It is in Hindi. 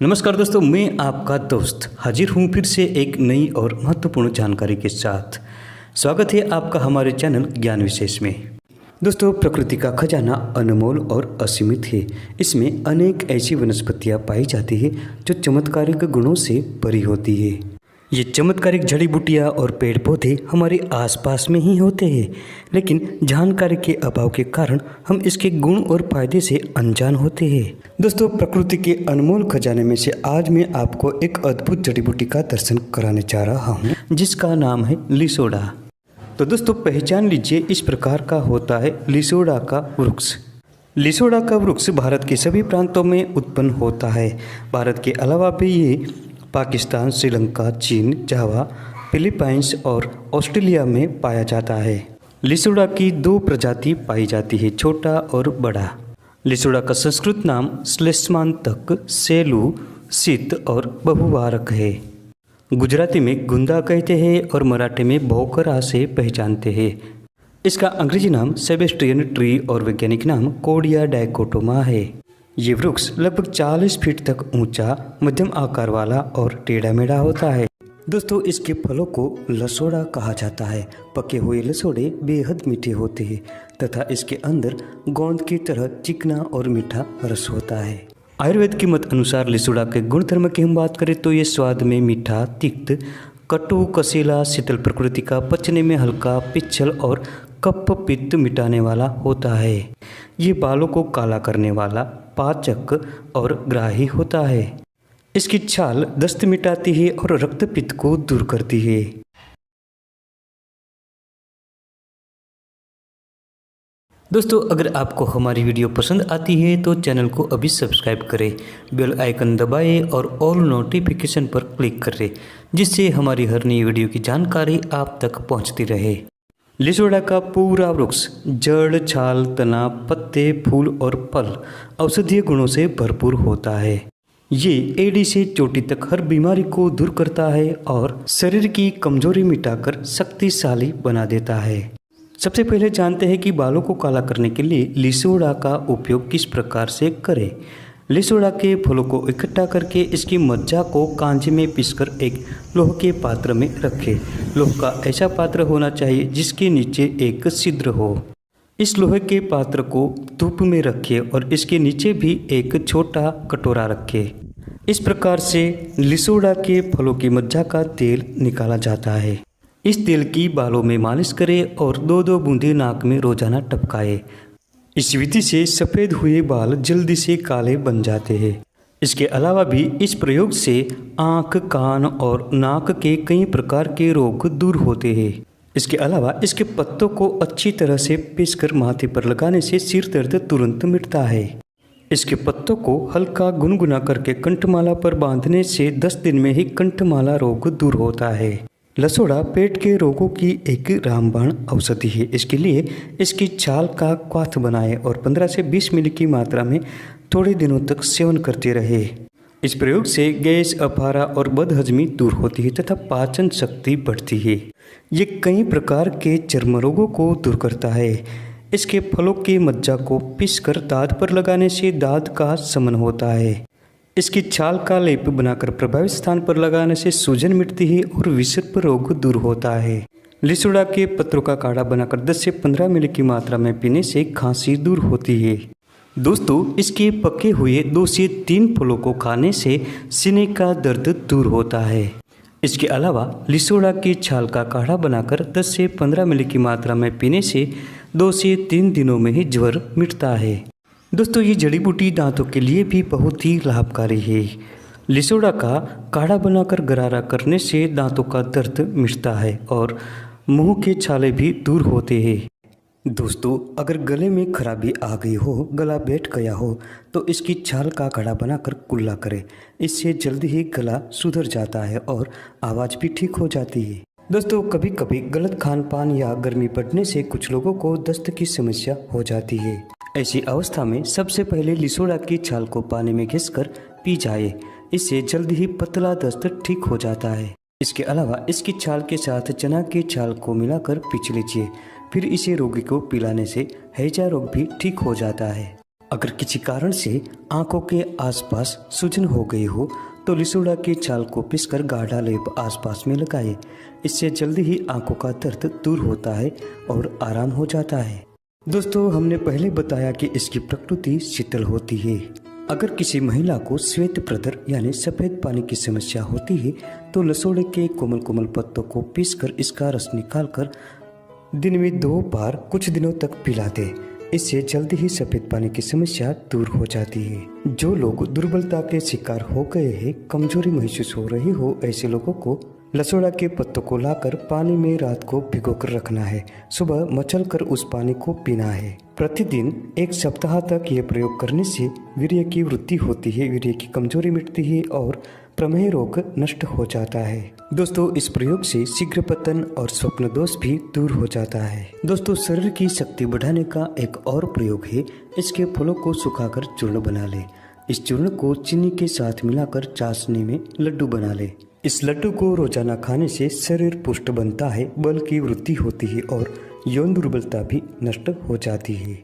नमस्कार दोस्तों, मैं आपका दोस्त हाजिर हूँ फिर से एक नई और महत्वपूर्ण जानकारी के साथ। स्वागत है आपका हमारे चैनल ज्ञान विशेष में। दोस्तों, प्रकृति का खजाना अनमोल और असीमित है। इसमें अनेक ऐसी वनस्पतियाँ पाई जाती है जो चमत्कारिक गुणों से भरी होती है। ये चमत्कारिक जड़ी बूटियाँ और पेड़ पौधे हमारे आसपास में ही होते हैं, लेकिन जानकारी के अभाव के कारण हम इसके गुण और फायदे से अनजान होते हैं। दोस्तों, प्रकृति के अनमोल खजाने में से आज मैं आपको एक अद्भुत जड़ी बूटी का दर्शन कराने जा रहा हूँ, जिसका नाम है लिसोड़ा। तो दोस्तों, पहचान लीजिए, इस प्रकार का होता है लिसोड़ा का वृक्ष। लिसोड़ा का वृक्ष भारत के सभी प्रांतों में उत्पन्न होता है। भारत के अलावा भी ये पाकिस्तान, श्रीलंका, चीन, जावा, फिलीपाइंस और ऑस्ट्रेलिया में पाया जाता है। लिसोड़ा की दो प्रजाति पाई जाती है, छोटा और बड़ा। लिसोड़ा का संस्कृत नाम श्लेष्मांतक, सेलू, शीत और बहुवारक है। गुजराती में गुंदा कहते हैं और मराठी में भोकरा से पहचानते हैं। इसका अंग्रेजी नाम सेबेस्टियन ट्री और वैज्ञानिक नाम कोडिया डाइकोटोमा है। ये वृक्ष लगभग 40 फीट तक ऊंचा, मध्यम आकार वाला और टेढ़ा मेढ़ा होता है। दोस्तों, इसके फलों को लसोड़ा कहा जाता है। पके हुए लसोड़े बेहद मीठे होते हैं तथा इसके अंदर गोंद की तरह चिकना और मीठा रस होता है। आयुर्वेद के मत अनुसार लिसोड़ा के गुणधर्म की हम बात करें तो ये स्वाद में मीठा, तिक्त, कटु, कसीला, शीतल प्रकृति का, पचने में हल्का, पिच्छल और कफ पित्त मिटाने वाला होता है। ये बालों को काला करने वाला, पाचक और ग्राही होता है। इसकी छाल दस्त मिटाती है और रक्तपित्त को दूर करती है। दोस्तों, अगर आपको हमारी वीडियो पसंद आती है तो चैनल को अभी सब्सक्राइब करें, बेल आइकन दबाएं और ऑल नोटिफिकेशन पर क्लिक करें, जिससे हमारी हर नई वीडियो की जानकारी आप तक पहुंचती रहे। लिसोड़ा का पूरा वृक्ष जड़, छाल, तना, पत्ते, फूल और फल औषधीय गुणों से भरपूर होता है। ये एड़ी से चोटी तक हर बीमारी को दूर करता है और शरीर की कमजोरी मिटाकर शक्तिशाली बना देता है। सबसे पहले जानते हैं कि बालों को काला करने के लिए लिसोड़ा का उपयोग किस प्रकार से करें। लिसोड़ा के फलों को इकट्ठा करके इसकी मज्जा को कांचे में पीसकर एक लोह के पात्र में रखें। लोह का ऐसा पात्र होना चाहिए जिसके नीचे एक छिद्र हो। इस लोहे के पात्र को धूप में रखें और इसके नीचे भी एक छोटा कटोरा रखें। इस प्रकार से लिसोड़ा के फलों की मज्जा का तेल निकाला जाता है। इस तेल की बालों में मालिश करें और 2-2 बूंदे नाक में रोजाना टपकाएं। इस विधि से सफ़ेद हुए बाल जल्दी से काले बन जाते हैं। इसके अलावा भी इस प्रयोग से आँख, कान और नाक के कई प्रकार के रोग दूर होते हैं। इसके अलावा इसके पत्तों को अच्छी तरह से पीसकर माथे पर लगाने से सिर दर्द तुरंत मिटता है। इसके पत्तों को हल्का गुनगुना करके कंठमाला पर बांधने से 10 दिन में ही कंठमाला रोग दूर होता है। लसोड़ा पेट के रोगों की एक रामबाण औषधि है। इसके लिए इसकी छाल का क्वाथ बनाएं और 15 से 20 मिली की मात्रा में थोड़े दिनों तक सेवन करते रहे। इस प्रयोग से गैस, अफारा और बदहजमी दूर होती है तथा पाचन शक्ति बढ़ती है। ये कई प्रकार के चर्म रोगों को दूर करता है। इसके फलों के मज्जा को पीसकर दांत पर लगाने से दांत का शमन होता है। इसकी छाल का लेप बनाकर प्रभावित स्थान पर लगाने से सूजन मिटती है और विषर्प रोग दूर होता है। लिसोड़ा के पत्रों का काढ़ा बनाकर 10 से 15 मिली की मात्रा में पीने से खांसी दूर होती है। दोस्तों, इसके पके हुए 2 से 3 फलों को खाने से सीने का दर्द दूर होता है। इसके अलावा लिसोड़ा की छाल का काढ़ा बनाकर 10 से 15 मिली की मात्रा में पीने से 2 से 3 दिनों में ही ज्वर मिटता है। दोस्तों, ये जड़ी बूटी दांतों के लिए भी बहुत ही लाभकारी है। लिसोड़ा का काढ़ा बनाकर गरारा करने से दांतों का दर्द मिटता है और मुंह के छाले भी दूर होते हैं। दोस्तों, अगर गले में खराबी आ गई हो, गला बैठ गया हो, तो इसकी छाल का काढ़ा बनाकर कुल्ला करें। इससे जल्दी ही गला सुधर जाता है और आवाज़ भी ठीक हो जाती है। दोस्तों, कभी कभी गलत खान पान या गर्मी पड़ने से कुछ लोगों को दस्त की समस्या हो जाती है। ऐसी अवस्था में सबसे पहले लिसोड़ा की छाल को पानी में घिसकर पी जाए। इससे जल्दी ही पतला दस्त ठीक हो जाता है। इसके अलावा इसकी छाल के साथ चना की छाल को मिलाकर पीस लीजिए। फिर इसे रोगी को पिलाने से हैजा रोग भी ठीक हो जाता है। अगर किसी कारण से आंखों के आसपास सूजन हो गई हो तो लिसोड़ा के छाल को पीसकर गाढ़ा लेप आसपास में लगाएं। इससे जल्दी ही आंखों का दर्द दूर होता है और आराम हो जाता है। दोस्तों, हमने पहले बताया कि इसकी प्रकृति शीतल होती है। अगर किसी महिला को श्वेत प्रदर यानी सफेद पानी की समस्या होती है तो लसोड़े के कोमल कोमल पत्तों को पीसकर इसका रस निकालकर दिन में 2 बार कुछ दिनों तक पिला दे। इससे जल्दी ही सफेद पानी की समस्या दूर हो जाती है। जो लोग दुर्बलता के शिकार हो गए हैं, कमजोरी महसूस हो रही हो, ऐसे लोगों को लसोड़ा के पत्तों को लाकर पानी में रात को भिगोकर रखना है। सुबह मचलकर उस पानी को पीना है। प्रतिदिन 1 सप्ताह तक यह प्रयोग करने से वीर्य की वृद्धि होती है, वीर्य की कमजोरी मिटती है और प्रमेह रोग नष्ट हो जाता है। दोस्तों, इस प्रयोग से शीघ्र पतन और स्वप्न दोष भी दूर हो जाता है। दोस्तों, शरीर की शक्ति बढ़ाने का एक और प्रयोग है। इसके फलों को सुखाकर चूर्ण बना ले। इस चूर्ण को चीनी के साथ मिलाकर चाशनी में लड्डू बना ले। इस लड्डू को रोजाना खाने से शरीर पुष्ट बनता है, बल की वृद्धि होती है और यौन दुर्बलता भी नष्ट हो जाती है।